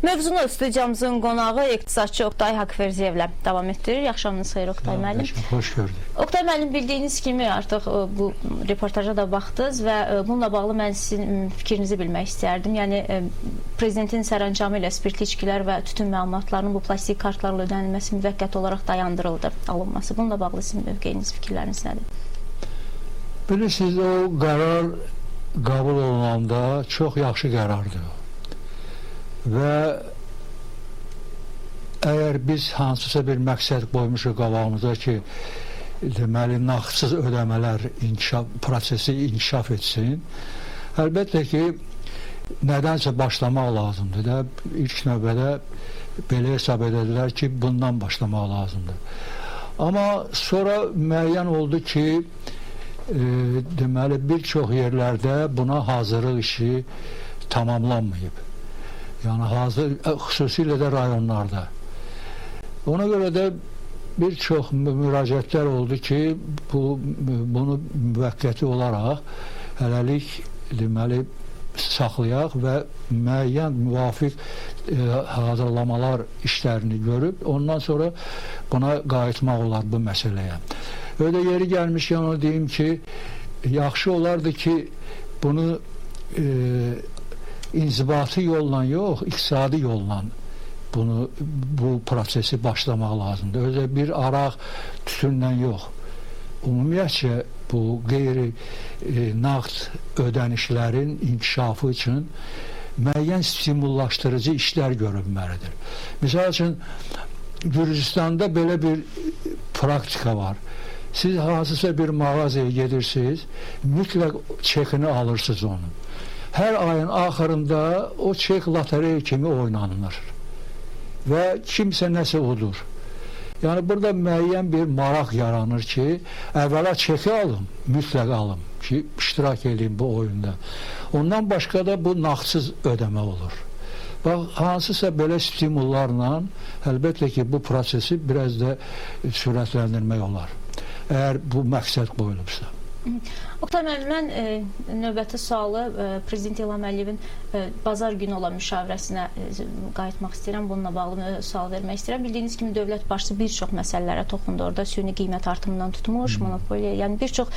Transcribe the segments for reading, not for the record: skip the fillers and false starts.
Mövzunu studiyamızın qonağı iqtisadçı Oqtay Haqverziyevlə davam etdirir. Yaxşamınız xeyir Oqtay müəllim. Hoş gördük. Oqtay müəllim, bildiyiniz kimi artıq bu reportaja da baxdınız və bununla bağlı mən sizin fikrinizi bilmək istərdim. Yəni prezidentin sərəncamı ilə spirtli içkilər və tütün məlumatlarının bu plastik kartlarla ödənilməsi müvəqqəti olaraq dayandırıldı, alınması. Bununla bağlı sizin mövqeyiniz, fikirləriniz nədir? Bilirsiniz, o qərar qəbul olunanda çox yaxşı qərardır. Və əgər biz hansısa bir məqsəd qoymuşuq qabağımıza ki, deməli, nağdsız ödəmələr prosesi inkişaf etsin, əlbəttə ki, nədənsə başlamaq lazımdır da. İlk növbədə belə hesab edədilər ki, bundan başlamaq lazımdır. Amma sonra müəyyən oldu ki, deməli, bir çox yerlərdə buna hazırlıq işi tamamlanmayıb. Yəni, xüsusilə də rayonlarda. Ona görə də bir çox müraciətlər oldu ki, bunu müvəqqəti olaraq hələlik, deməli, saxlayaq və müəyyən müvafiq hazırlamalar işlərini görüb, ondan sonra buna qayıtmaq olar bu məsələyə. Öyle yeri gelmişken onu deyim ki, yaxşı olardı ki, bunu inzibati yolla yox, iqtisadi yolla bu prosesi başlamaq lazımdır. Öyle bir araq tütündən yox. Ümumiyyətcə bu qeyri-nağd ödənişlərin inkişafı üçün müəyyən stimullaşdırıcı işlər görülməlidir. Misal üçün, Gürcüstanda belə bir praktika var. Siz hansısa bir mağazaya gedirsiniz, mütləq çekini alırsınız onun. Hər ayın axırında o çek lotereya kimi oynanılır və kimsə nəsə udur. Yəni, burada müəyyən bir maraq yaranır ki, əvvəla çeki alın, mütləq alın ki, iştirak edin bu oyunda. Ondan başqa da bu nağdsız ödəmə olur. Bax, hansısa belə stimullarla əlbəttə ki, bu prosesi biraz da sürətləndirmək olar, əgər bu məqsəd qoyulubsa. Oqtay müəllim, mən növbəti sualı Prezident İlham Əliyevin bazar günü olan müşavirəsinə qayıtmaq istəyirəm. Bununla bağlı sual vermək istəyirəm. Bildiyiniz kimi dövlət başçısı bir çox məsələlərə toxundu. Orada süni qiymət artımından tutmuş, monopoliya, yəni bir çox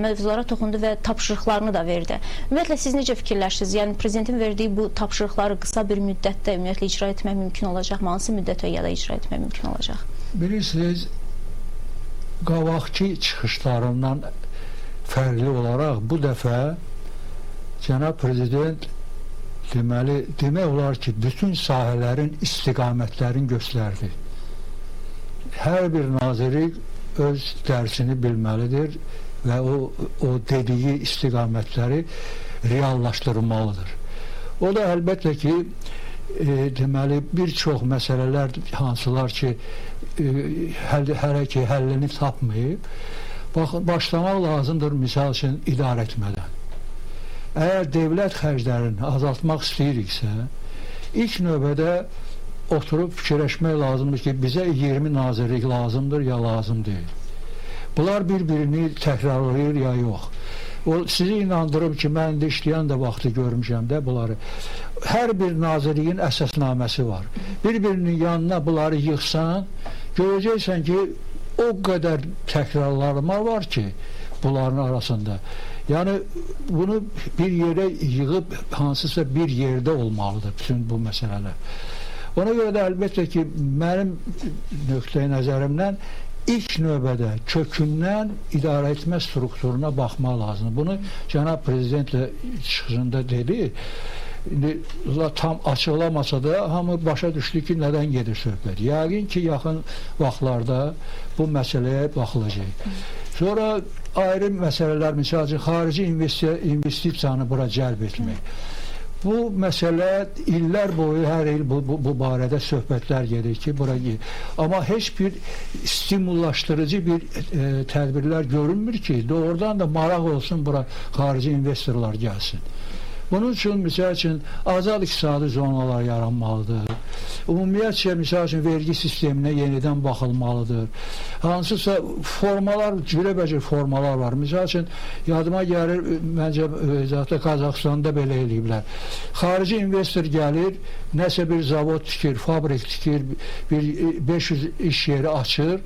mövzulara toxundu və tapşırıqlarını da verdi. Ümumiyyətlə, siz necə fikirləşirsiniz? Yəni, Prezidentin verdiyi bu tapşırıqları qısa bir müddətdə ümumiyyətlə icra etmək mümkün olacaq mı? Hansı müddətə ya da icra etmək mümkün olacaq? Bilirsiniz, qabaqki çıxışlarından fərqli olaraq bu dəfə Cənab Prezident demək olar ki, bütün sahələrin istiqamətlərini göstərdi. Hər bir nazirlik öz dərsini bilməlidir və o dediyi istiqamətləri reallaşdırmalıdır. O da əlbəttə ki, deməli, bir çox məsələlər hansılar ki, hələ ki, həllini tapmayıb, başlamaq lazımdır, misal üçün, idarə etmədən. Əgər dövlət xərclərini azaltmaq istəyiriksə, ilk növbədə oturub fikirləşmək lazımdır ki, bizə 20 nazirlik lazımdır, ya lazım deyil. Bunlar bir-birini təkrarlayır, ya yox. Sizi inandırım ki, mən də işləyən də vaxtı görmüşəm də bunları. Hər bir nazirliyin əsasnaməsi var. Bir-birinin yanına bunları yığsan, görəcəksən ki, o qədər təkrarlarma var ki, bunların arasında. Yəni, bunu bir yerə yığıb, hansısa bir yerdə olmalıdır bütün bu məsələlər. Ona görə də əlbəttə ki, mənim nöqtəyi nəzərimdən ilk növbədə kökündən idarə etmə strukturuna baxmaq lazımdır. Bunu Cənab Prezidentlə çıxışında dedi. Tam açıqlamasa da hamı başa düşdü ki, nədən gedir söhbət. Yəqin ki, yaxın vaxtlarda bu məsələyə baxılacaq. Sonra ayrı məsələlər, misal üçün, xarici investisiyanı bura cəlb etmək. Bu məsələ illər boyu, hər il bu barədə söhbətlər gedir ki, bura gedir. Amma heç bir stimullaşdırıcı bir tədbirlər görünmür ki, doğrudan da maraq olsun bura xarici investorlar gəlsin. Bunun üçün, misal üçün, azad iqtisadi zonalar yaranmalıdır. ümumiyyətcə misal üçün vergi sisteminə yenidən baxılmalıdır. Hansısa formalar, cürəbəcür formalar var. Misal üçün yadıma gəlir, məncə zaten Qazaxstanda belə eləyiblər. Xarici investor gəlir, nəsə bir zavod tikir, fabrik tikir, bir 500 iş yeri açır.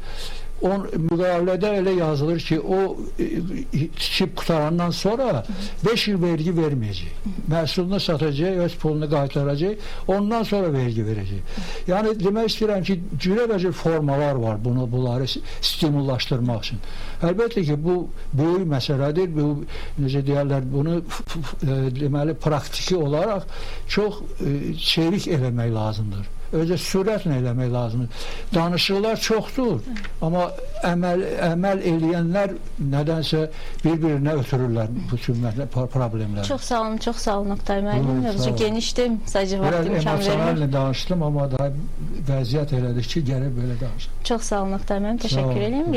Müqavilədə elə yazılır ki, o tikib qutarandan sonra 5 il vergi verməyəcək. Məhsulunu satacaq, öz pulunu qaytaracaq, ondan sonra vergi verəcək. Yəni, demək istəyirəm ki, cürəbəcür formalar var bunları stimullaşdırmaq üçün. Əlbəttə ki, bu böyük məsələdir. Bu, necə deyərlər, bunu deməli, praktiki olaraq çox çevik eləmək lazımdır. Özə sürətlə eləmək lazımdır. Danışıqlar çoxdur, amma əməl eləyənlər nədənsə bir-birinə ötürürlər bu tüm problemləri. Çox sağ olun Oqtay müəllim. Mövzu genişdir, sadəcə vaxt imkan verir. Emosionallə danışdım, amma da vəziyyət elədir ki, gəlib belə danışdım. Çox sağ olun Oqtay müəllim, təşəkkür edirəm.